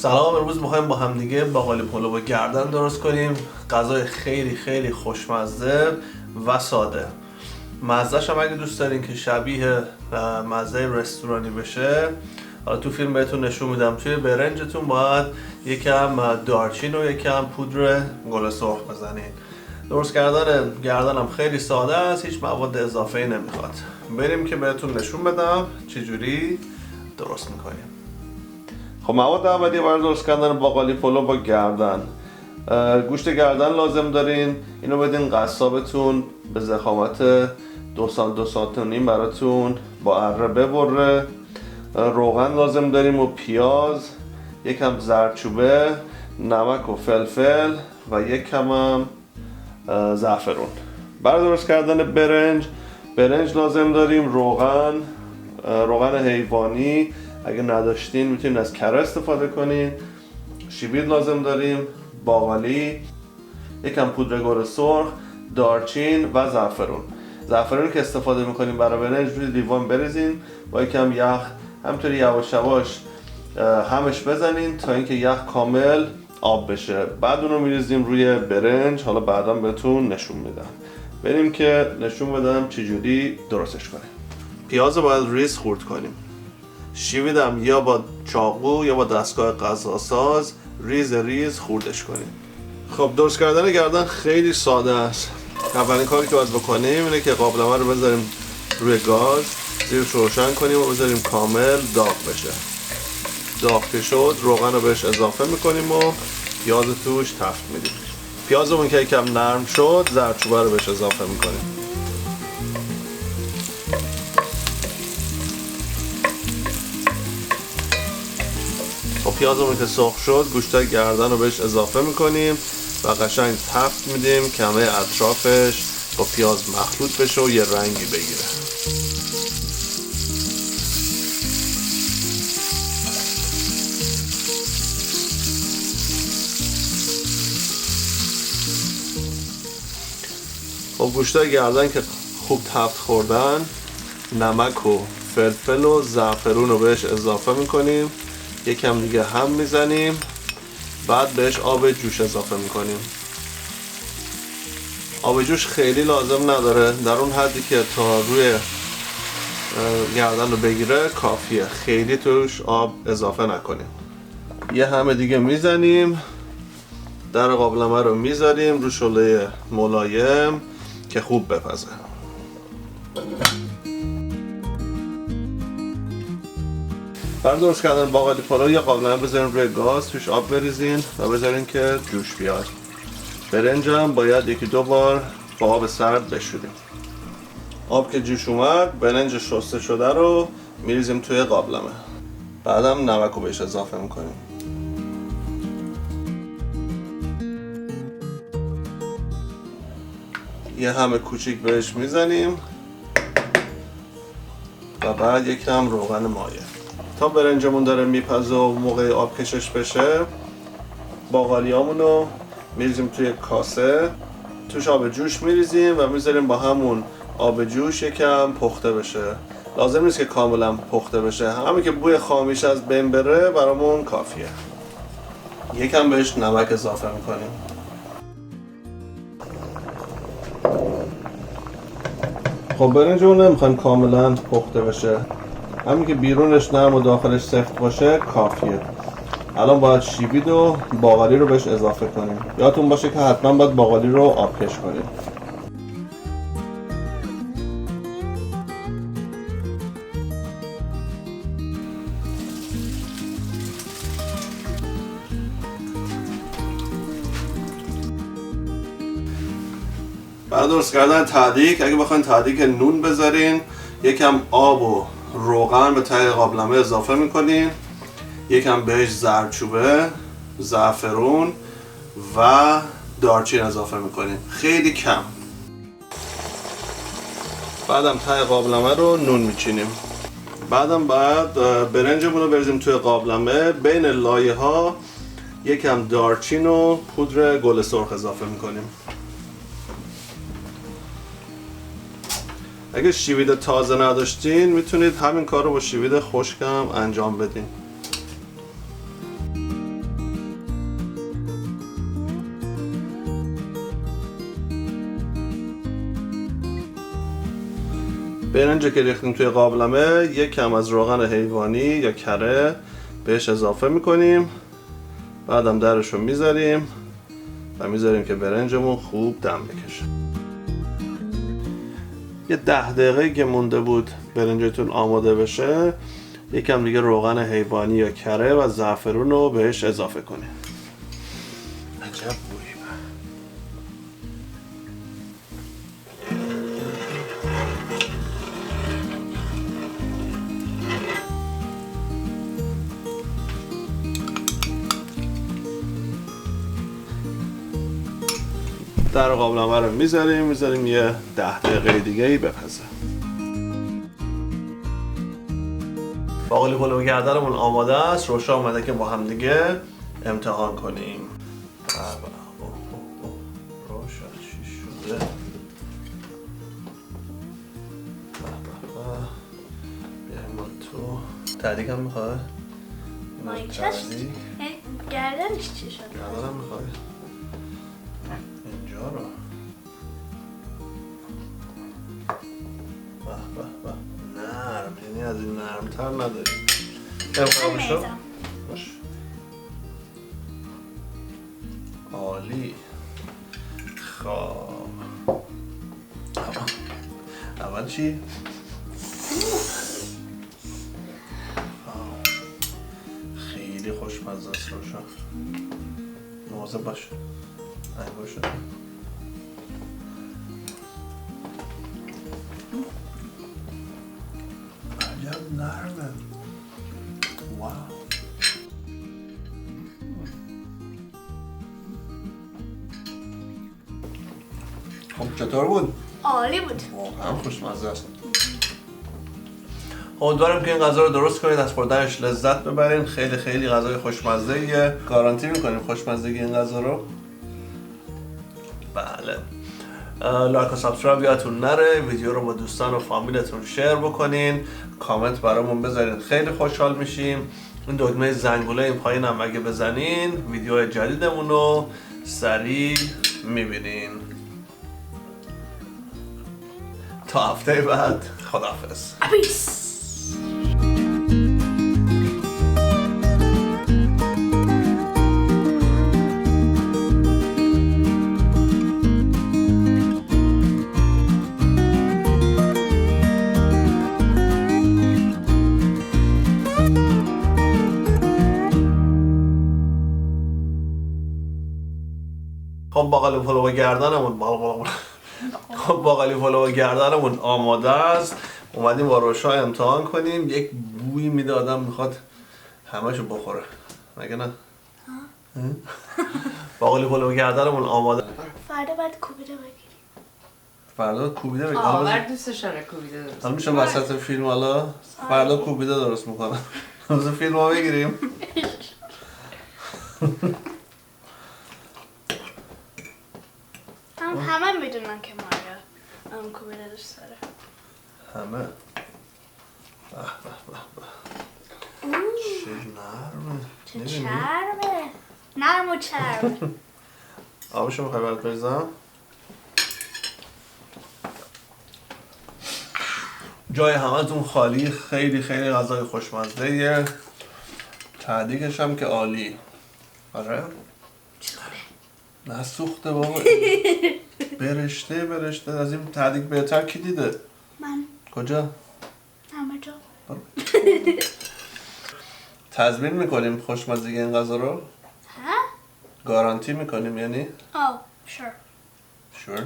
سلام، امروز میخوایم با هم دیگه باقالی پلو با گردن درست کنیم. غذای خیلی خیلی خوشمزه و ساده. مزه‌ش هم اگه دوست دارین که شبیه مزه رستورانی بشه، حالا تو فیلم بهتون نشون میدم، توی برنجتون باید یکم دارچین و یکم پودر گل سرخ بزنین. درست کردن گردن هم خیلی ساده است، هیچ مواد اضافه‌ای نمیخواد. بریم که بهتون نشون بدم چجوری درست میکنیم. خب مواد اولیه برای درست کردن باقالی پلو با گردن. گوشت گردن لازم دارین، اینو بدین قصابتون به ضخامت 2 سانتی و نیم براتون با اره ببره. روغن لازم داریم و پیاز، یکم زردچوبه، نمک و فلفل و یکم هم زعفرون. برای درست کردن برنج لازم داریم، روغن حیوانی، اگه نداشتین میتونید از کره استفاده کنین. شیبید لازم داریم، باقالی، یکم پودر گل سرخ، دارچین و زعفرون که استفاده میکنیم برای برنج روی لیوان بریزین، با یکم یخ همینطوری یواش یواش همش بزنین تا اینکه یخ کامل آب بشه. بعد اونو میریزیم روی برنج. حالا بعدا بهتون نشون میدم. بریم که نشون بدم چجوری درستش کنیم. پیاز رو باید ریز خورد کنیم. شیویدم یا با چاقو یا با دستگاه غذاساز ریز خوردش کنیم. خب درست کردن گردن خیلی ساده است. اولین کاری که باید بکنیم اینه که قابلمه رو بذاریم روی گاز، زیرش روشن کنیم و بذاریم کامل داغ بشه. داغ که شد روغن رو بهش اضافه میکنیم و پیاز توش تفت میدیم. پیازمون که یکم نرم شد زردچوبه رو بهش اضافه میکنیم. خب پیازمون که سرخ شد گوشت گردن رو بهش اضافه میکنیم و قشنگ تفت میدیم که همه اطرافش با پیاز مخلوط بشه و یه رنگی بگیره. خب گوشت گردن که خوب تفت خوردن، نمک و فلفل و زعفرون رو بهش اضافه میکنیم، یکم دیگه هم میزنیم، بعد بهش آب جوش اضافه میکنیم. آب جوش خیلی لازم نداره، در اون حدی که تا روی گردن رو بگیره کافیه، خیلی توش آب اضافه نکنیم. یه همه دیگه میزنیم، در قابلمه رو میذاریم رو شعله ملایم که خوب بپزه. برای درست کردن باقالی پلو یه قابلمه بذارین روی گاز، توش آب بریزین و بذارین که جوش بیاد. برنجم باید 1-2 بار با آب سرد بشوریم. آب که جوش اومد برنج شسته شده رو میریزیم توی قابلمه. بعدم نمک رو بهش اضافه میکنیم. یه همه کوچیک بهش میزنیم و بعد یکم روغن مایه. تا برنجمون داره میپزه و موقع آب کشش بشه، باقالیامون رو میریزیم توی کاسه، توش آب جوش میریزیم و میذاریم با همون آب جوش یکم پخته بشه. لازم نیست که کاملا پخته بشه، همین که بوی خامیش از بین بره برامون کافیه. یکم بهش نمک اضافه میکنیم. خب برنجمون نمیخوایم کاملا پخته بشه، همین که بیرونش نرم و داخلش سفت باشه کافیه. الان باید شیبید و باقالی رو بهش اضافه کنیم. یادتون باشه که حتما باید باقالی رو آبکش کنیم. برای درست کردن تهدیگ، اگه بخواین تهدیگ نون بذارین، یکم آب و روغن به ته قابلمه اضافه میکنین، یکم بهش زردچوبه، زعفرون و دارچین اضافه میکنین، خیلی کم. بعدم ته قابلمه رو نون میچینیم. بعدم بعد برنجمون رو بریزیم توی قابلمه، بین لایه ها یکم دارچین و پودر گل سرخ اضافه میکنیم. اگه شیوید تازه نداشتین میتونید همین کار رو با شیوید خشکم انجام بدین. برنج که ریختیم توی قابلمه یک کم از روغن حیوانی یا کره بهش اضافه میکنیم، بعدم درش رو میذاریم و میذاریم که برنجمون خوب دم بکشه. یه 10 دقیقه که مونده بود برنجتون آماده بشه، یکم دیگه روغن حیوانی یا کره و زعفرون رو بهش اضافه کنیم. عجب بویی. در قابلمه رو میذاریم یه 10 دقیقه دیگه ای بپزه. باقالی پلو گردنمون آماده است. روشا اومده که با هم دیگه امتحان کنیم. روشا چی شده؟ بیایم ما تو تعدیق هم میخواه؟ مایکش گردنش چی شد؟ گردنم میخواه؟ اینجا رو به نرم، یعنی از این نرمتر نداریم. من میزم. باش. عالی. خب اول چی؟ خیلی خوشمزه است روشا. مواظب باش. انگوش شده. عجب نرمه. واو. خب چطور بود؟ عالی بود. واقعا خوشمزه است. امیدوارم که این غذا رو درست کنید، از خوردنش لذت ببرین. خیلی خیلی غذای خوشمزه‌ایه. گارانتی می‌کنیم خوشمزگی این غذا رو. بله. لایک و سابسکرایب یادتون نره. ویدیو رو با دوستان و فامیلتون شیر بکنین. کامنت برامون بذارین، خیلی خوشحال میشیم. این دکمه زنگوله این پایین هم اگه بزنین ویدیو جدیدمون رو سریع میبینین. تا هفته بعد خداحافظ. پیس. خب باقالی پلو گردنمون آماده است. اومدیم با روشا امتحان کنیم. یک بوی میده آدم میخواد همه‌شو بخوره، مگه نه؟ باقالی پلو گردنمون آماده. فردا باید کوبیده بگیریم. فردا کوبیده بگیریم. آور دوستش داره کوبیده درست. حالا میشه وسط فیلم حالا فردا کوبیده درست میکنم. روز فیلم ها بگیریم. همه میدونن که ماریا کوبیده دوست داره. همه. به چه نرمه. چه چربه. نرم و چرب. آبشو میخوای برات بریزم؟ جای همتون خالی. خیلی خیلی غذای خوشمزه‌ایه. تعدیقش هم که عالی. آره؟ نسوخته بابا. برشته از این تعدیق بهتر کی دیده؟ من کجا؟ همه جا. تضمین میکنیم خوشمزگی این غذا رو؟ ها؟ گارانتی میکنیم یعنی؟ Oh, sure. Sure.